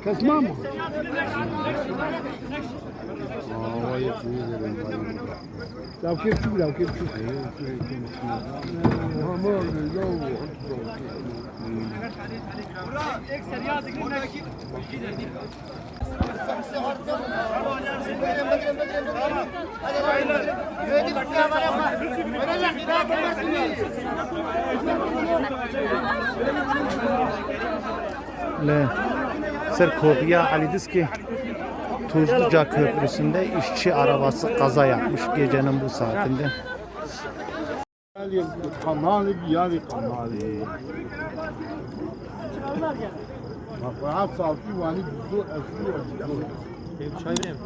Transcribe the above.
Kesmem mi? لو كيف شوف لو كيف شوف Sırkopya Alidiski Tuzluca Köprüsü'nde işçi arabası kaza yapmış gecenin bu saatinde. Çay vereyim.